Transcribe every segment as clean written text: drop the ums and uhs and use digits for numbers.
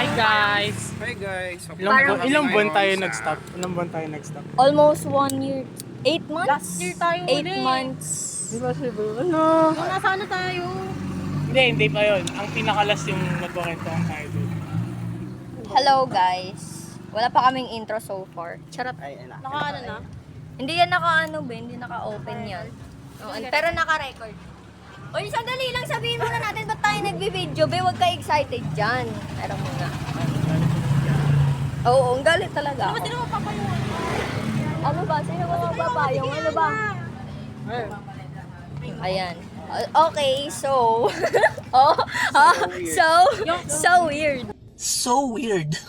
Hi guys! Hi guys! Ilang buwan tayo nag-stop? Ilang buwan tayo nag-stop? Almost 1 year. 8 months? Last year tayo 8 ulit. months. Di ba Cebu? Ano? Nung nasaan na tayo? Hindi pa yun. Ang pinakalas yung nagkukwentuhan tayo doon. Hello guys. Wala pa kaming intro so far. Charot. Naka ano na? Hindi yan naka-ano ba? Hindi naka-open yan. Oo, pero naka-record. Uy, sandali lang sabihin muna natin ba't tayo nagbi-video, be? Huwag ka excited dyan. Pero muna. Oo, ang galit talaga ako. Sino mo papayuan? Ano ba? Sino ba magpapayong? Ano ba? Ayan. Okay, so... so weird. So weird.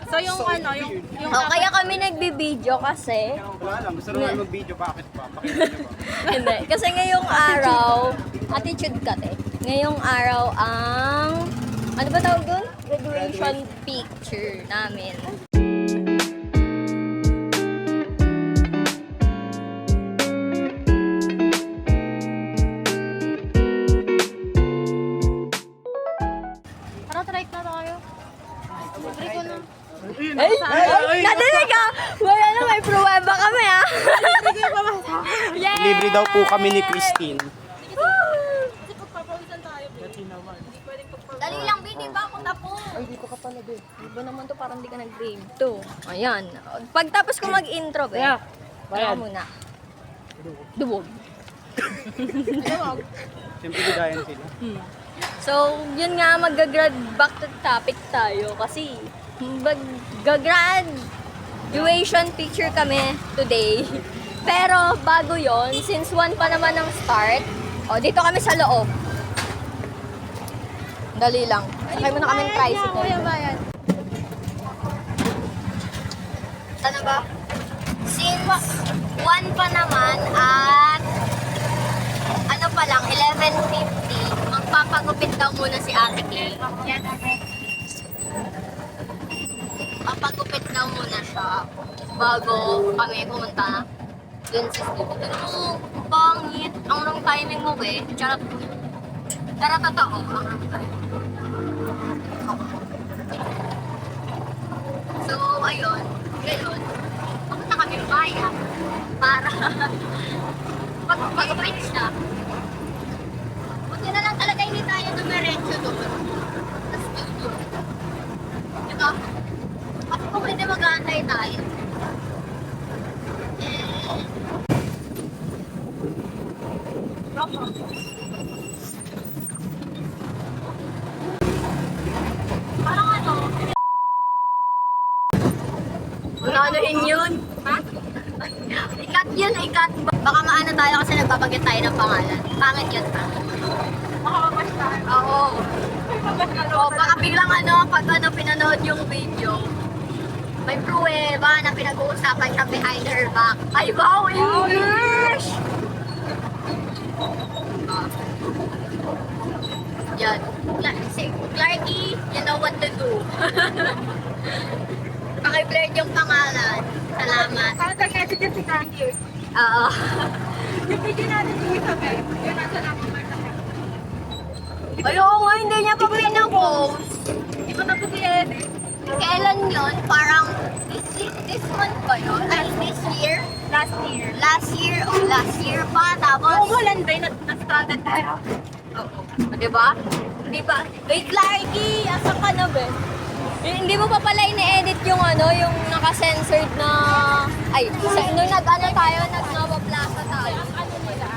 So yung ano, yung Oh, kaya kami nagbi-video kasi... Wala lang, gusto naman mag-video, bakit pa? Pakita niyo ba? Hindi. Kasi ngayong araw, attitude ka, te. Ngayong araw ang... Ano ba tawag doon? Graduation picture namin. Tara, try na tayo. Try ko na. Ay! Nadinig ka! Wala na, may pruweba kami, ha? Yay! Libre daw po kami ni Christine. Kasi pagpapawisan tayo, babe. Hindi pwedeng pagpapawisan. Dali lang, B, di ba? Ako na po. Ay, dito ka pala, be. Di ba naman to parang di ka nag-grade to? Ayan. Pagtapos ko mag-intro, be. Yeah. Ano muna? Duwog. Siyempre bigayan sila. So, yun nga, mag-grad back to topic tayo kasi mag-graduation picture kami today. Pero bago yon, since 1 pa naman ang start, dito kami sa loob. Dali lang. Sakay muna kami ng tricycle. Kuya Bayan. Ano ba? Since 1 pa naman at ano pa lang, 11:50, magpapagupit daw muna si Ate Clay. Papagupit daw muna siya bago kami pumunta dun sa studio. Pero pangit, ang wrong timing mo eh. Charot. Tara, totoo. Ang wrong timing. So, ayun. Ngayon, pumunta kami bayan para pagupit siya. Buti na lang talaga hindi tayo dumiretso doon sa studio. Diba? Ako kung hindi mag-aantay tayo. Parang ano? Ano yun? Ha? Ikat yun, ikat. Baka maano tayo kasi nagpapagit tayo ng pangalan. Pangit yun. Makakamas tayo. Oo. O, baka biglang pag pinanood yung video, may pruweba na pinag-uusapan siya behind her back. Ay, wow! English! Yan. Si Clarky, you know what to do. Paki-blurred yung pangalan. Salamat. Parang nag-edit yan si Candy. Oo. Yung video natin yung isabi, yun nasa naman marka. Ay, oo nga, hindi niya pa pinapost. Di ba tapos i-edit? Kailan yun? Parang this month ba yun? Ay, this year? Last year. Last year pa. Tapos, Oo, walang day na-stranded tayo. oo. Diba? Diba? Wait, Clarky! Asan ka na, be? Hindi mo pa pala ine-edit yung yung naka-censored na... Ay, nung nag-ano tayo, nag-Nova Plaza tayo. Ano nila?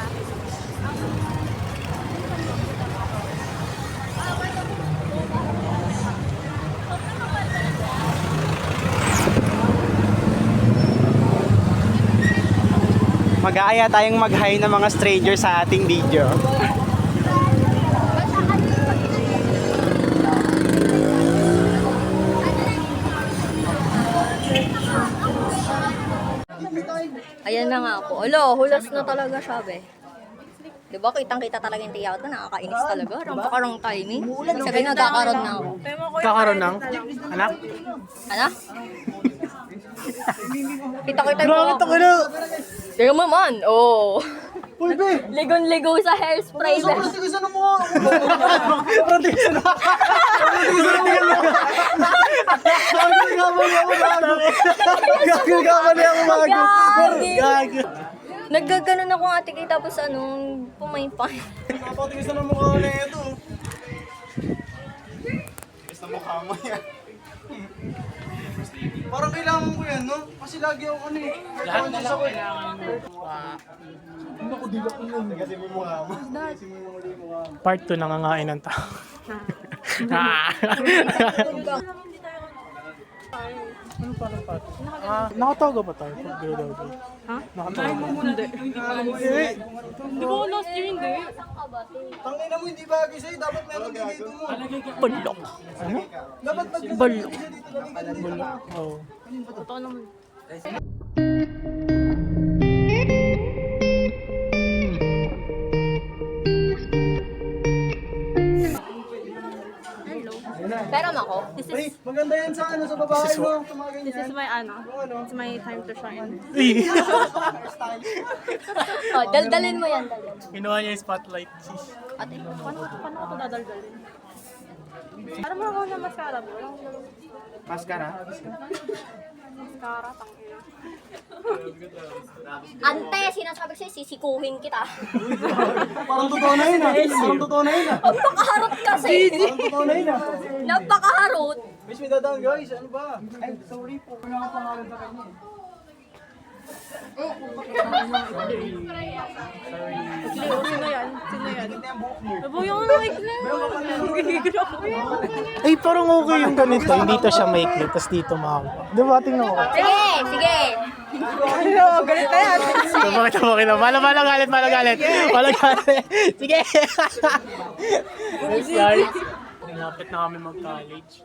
Mag-aaya tayong mag-hi ng mga stranger sa ating video. Ayan na nga po. Alo, hulas na talaga siya, be. Diba, kitang-kita talaga yung tiyak na nakakainis talaga. Rampa-karang timing. Sabi na, nagkakaroon na ako. Kakaroon ng? Anak? Ano? Kita-kita mo. Grabe ito ka na! Teka mo man, oh. Ligon-ligo sa hairspray. Sobrang tigas na mo. Gagawin ako mga Gagi. Naggaganon ako ate kay tapos pumaypay. Napatigas na ng mukha na ito. Tigas na mukha mo yan. Parang kailangan ko yan, no? Kasi lagi ako Lahat na lang kailangan mo. Ako dilak ko yun. Kasi may mukha mo. Kasi may mukha mo. Part 2, nangangain ng tao. Ano parang part? Nakatago ba tayo? Ha? Nakatago. Hindi. Di ba last year hindi? Tangina mo, hindi bagay sa'yo. Dapat meron din dito mo. Balok. Ano? Dapat Balok. dito. Balok. Oo. Totoo naman. Pero ako, Ay, maganda yan sa sa babae mo. Sa mga ganyan. This is my it's my time to shine. daldalin mo yan, daldalin. Kinuha niya yung spotlight. Ate, Paano ko ito dadaldalin? Ano mo ako na mascara mo? Mascara? Mascara, tangina. ante, sinasabi ko sa'yo, sisikuhin kita. Parang totoo na yun ah. Parang totoo na yun ah. Napakaharot kasi. Parang totoo na yun ah. Napakaharot. Miss, may dadaan guys. Ano ba? Ay, sorry po. Wala akong pangalan sa kanya eh. Sino yan? Sino yan? Ito yung buhok mo. Abo yung naikli. Gigigil ako. Ay, parang okay yung ganito. Yung dito siya maikli, tapos dito mahaba. Di ba? Tingnan ko. Sige, sige. Galit na yan. Bakit? Mala galit. Mala galit. Sige. Guys, nilapit na kami mag-college.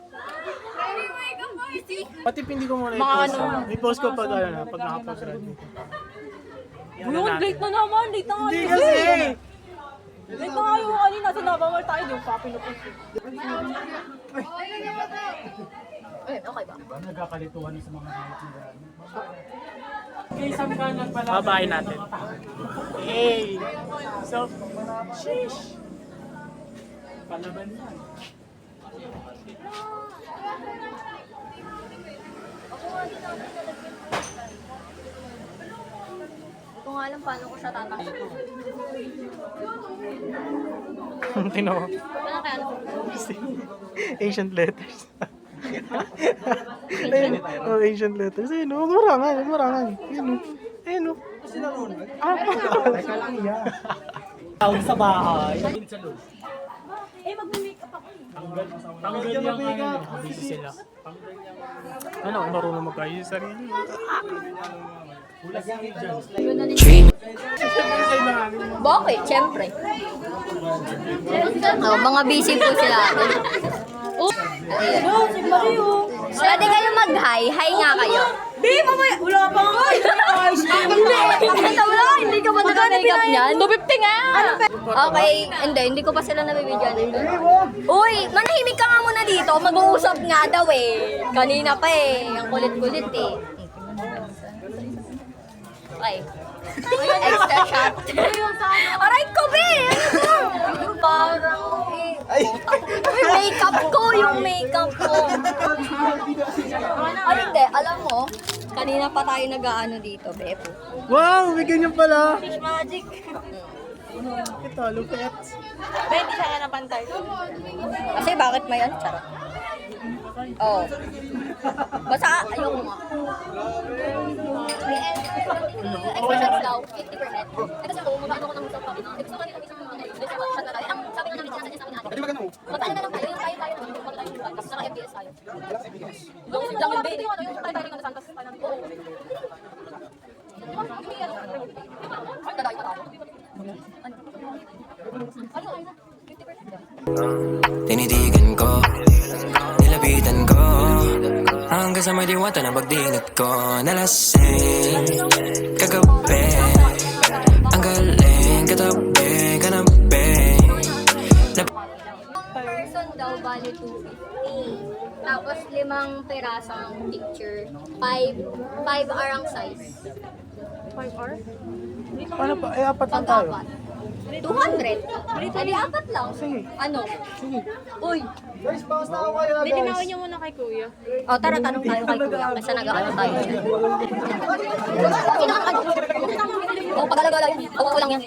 Pati hindi ko muna i-post. I-post ko pag nakapag-graduate. Yun, late na naman. Late na nga. Hindi kasi! Late na nga yung kanina. Sinabawal tayo. Yung papinupos. Okay ba? Nagkakalituhan sa mga halit nila. Babae natin. Hey! So, sheesh! Palaban yan. Ito nga lang paano ko siya tatakot. Tingnan mo. Ano kaya ano? Ancient letters. Ayun, oh, ancient letters. Ayun, oh, marangan. Ayun, oh. Teka lang yan. Tawag sa bahay. Mag-makeup ako. Tanggal yung busy sila. Ano, marunong mag-ayos sa sarili. Bakit? Siyempre. Oh, mga busy po sila. Si Mario. Pwede kayo mag-hi. Hi nga kayo. Di, mamaya. Wala pa nga. Hindi ka ba naka-makeup niyan? 250 nga! Okay, hindi ko pa sila nabibigyan. Uy, manahimik ka nga muna dito. Mag-uusap nga daw eh. Kanina pa eh. Ang kulit-kulit eh. Okay. Extra shot. Aray ko, be! Ano ba? Parang yung makeup ko. Ay, hindi. Alam mo, kanina pa tayo nag-aano dito, Beppo. Wow, may ganyan pala. Fish magic. Ito, lupet. Pwede siya na pantay. Kasi bakit may ano? Charot. Oo. Basta, ayoko nga. May extra shots daw, 50%. Eh kasi ako, mag-ano ko ng usap sabi na. Eh gusto ko nila isang mga shot na tayo. Ang sabi nga namin sinasadya sa amin natin. Magkano na lang tayo, yung tayo tayo. Tapos naka-FBS tayo. Lang yung day. Yung tayo tayo ng Santos. Oo. Ang dadayo pa tayo. Ano? 50%. Tinitigan ko, nilapitan ko, hanggang sa may diwata na pagdinig ko. Nalasing, kagabi, ang galing, katabi, kanabi. Person daw bali 250. Tapos 5 perasang picture. 5 arang size. 5 hours? Paano pa? Eh, apat lang tayo. Pag-apat. 200? Hindi, apat lang. Ano? Uy. Hindi, tinawin niyo muna kay kuya. O, tara, tanong tayo kay kuya. Kasi nag-ano tayo dyan. Okay na, ano? O, pag-alagala yan. Oo lang yan.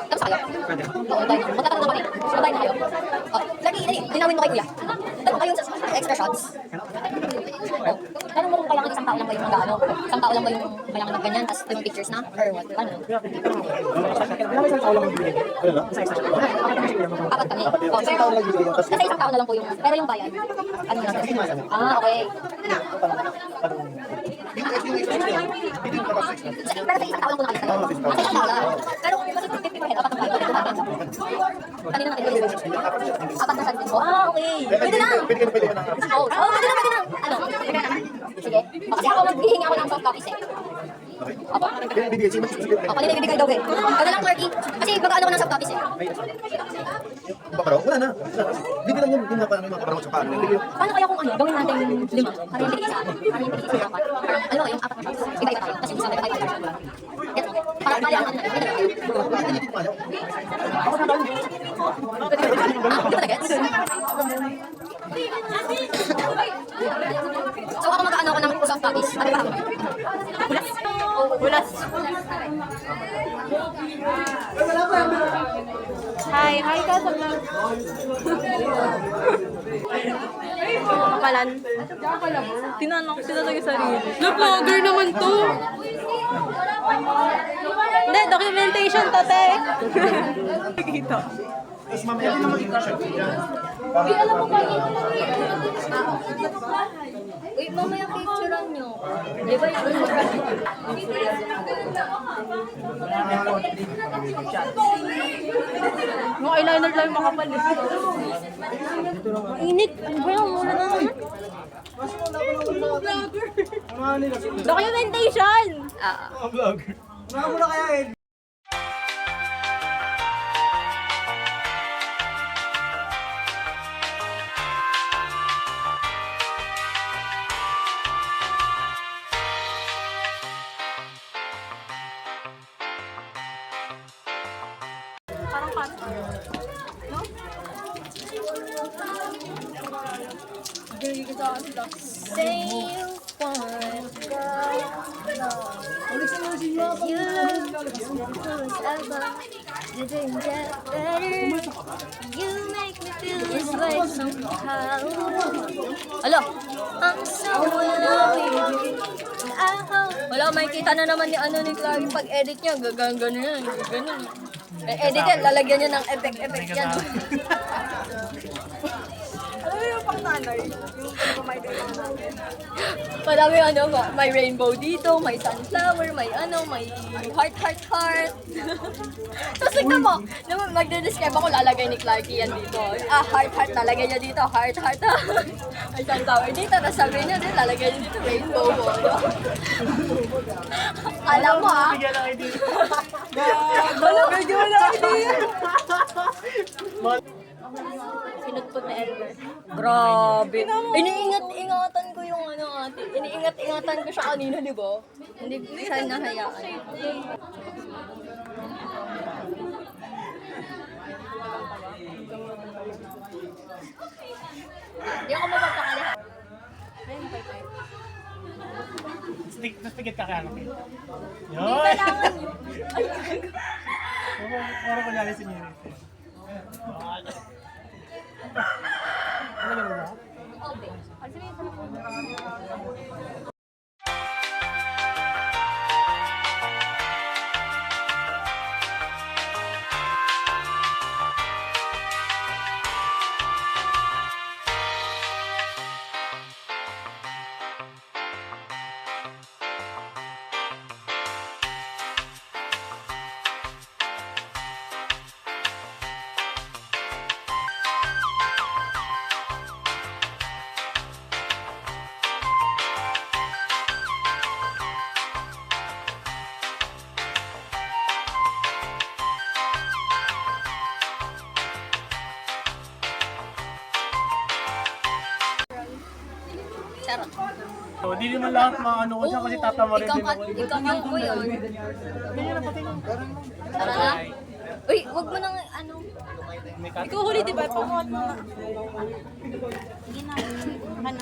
Tapos tayo? Oo, tayo. Magtatanong na kami. Sabay na kayo. O, lagi, dinawin mo kay kuya. Tanong kayo sa extra shots. O, tanong mo kung kailangan isang tao lang ba yung mag-ano? Isang tao lang ba yung kailangan mag-ganyan? Tapos yung pictures na? Or what? Ano? Apat kami. O, pero, kasi isang tao na lang po yung, pero yung bayad. Ano na? Ah, okay. Pero sa isang tao lang po nakalista yun. Kasi isang tao lang. Pero kung kasi 50 per head, apat na tayo. Kanina natin yun. Apat na sabi ko. Ah, okay. Pwede na. Oh, pwede na. Ano? Sige. Kasi ako naghihingi ako ng soft copies eh. Opo. Ako nilibigay daw eh. Ano lang, Clerky? Kasi baka ano ko ng soft copies eh. Paparaw? Wala na. Hindi lang yung mga sa paano. Paano kaya kung ano, gawin natin 5? Para yung tigil isa. Para yung tigil isa dapat. Ano yung 4 na shots? Iba-iba tayo. Kasi isa tayo 5 shots. Get mo? Para bali ang ano natin. Hindi ba na-gets? So ako mag-ano ko ng soft copies. Ano ba? Bulas. Hi ka sa vlog. Kapalan. Tinanong yung sarili. Na vlogger naman to. Hindi, documentation to, te. Nakikita. Tapos mamaya din naman yung t-shirt. Uy, mamaya picturean nyo. Di ba yung Mga eyeliner lang yung makapal. Mainit. Ano ba yan? Muna na. Documentation! Parang pato. No? say you want girl? You look ever. You didn't get better. You make me feel this way somehow. Hello? I'm so in love with you. I hope. Wala, makikita na naman ni ano ni Clark pag edit niya. Gano'n yan. Ganun. Edit yan, lalagyan niya ng effect yan. Alam mo yung pang nanay? Yung pamamaydin ko natin. Marami ano, may rainbow dito, may sunflower, may ano, may heart. Tapos tignan mo, nung magde-describe ako, lalagay ni Clarky yan dito. Ah, heart, lalagay niya dito, heart. May sunflower dito, tapos sabi niya din, lalagay niya dito, rainbow. Alam mo ah. Medyo wala idea. Pinagput na Elmer. Grabe. Iniingat-ingatan ko yung ano ate. Iniingat-ingatan ko siya kanina, di ba? Hindi siya nahayaan. Hindi ako mapapakalihan. Spaghetti ka kaya namin. Hindi Yun! kailangan yun. Parang kunyari si Miri. Ano ba? Okay. So, di naman lahat maano ko dyan kasi tatama rin din ako. Ikakat mo yun. Tingnan na pati yung Tara na. Uy, wag mo nang ano. Ikaw huli, di ba? Panguhat mo nga. Sige na. Ano?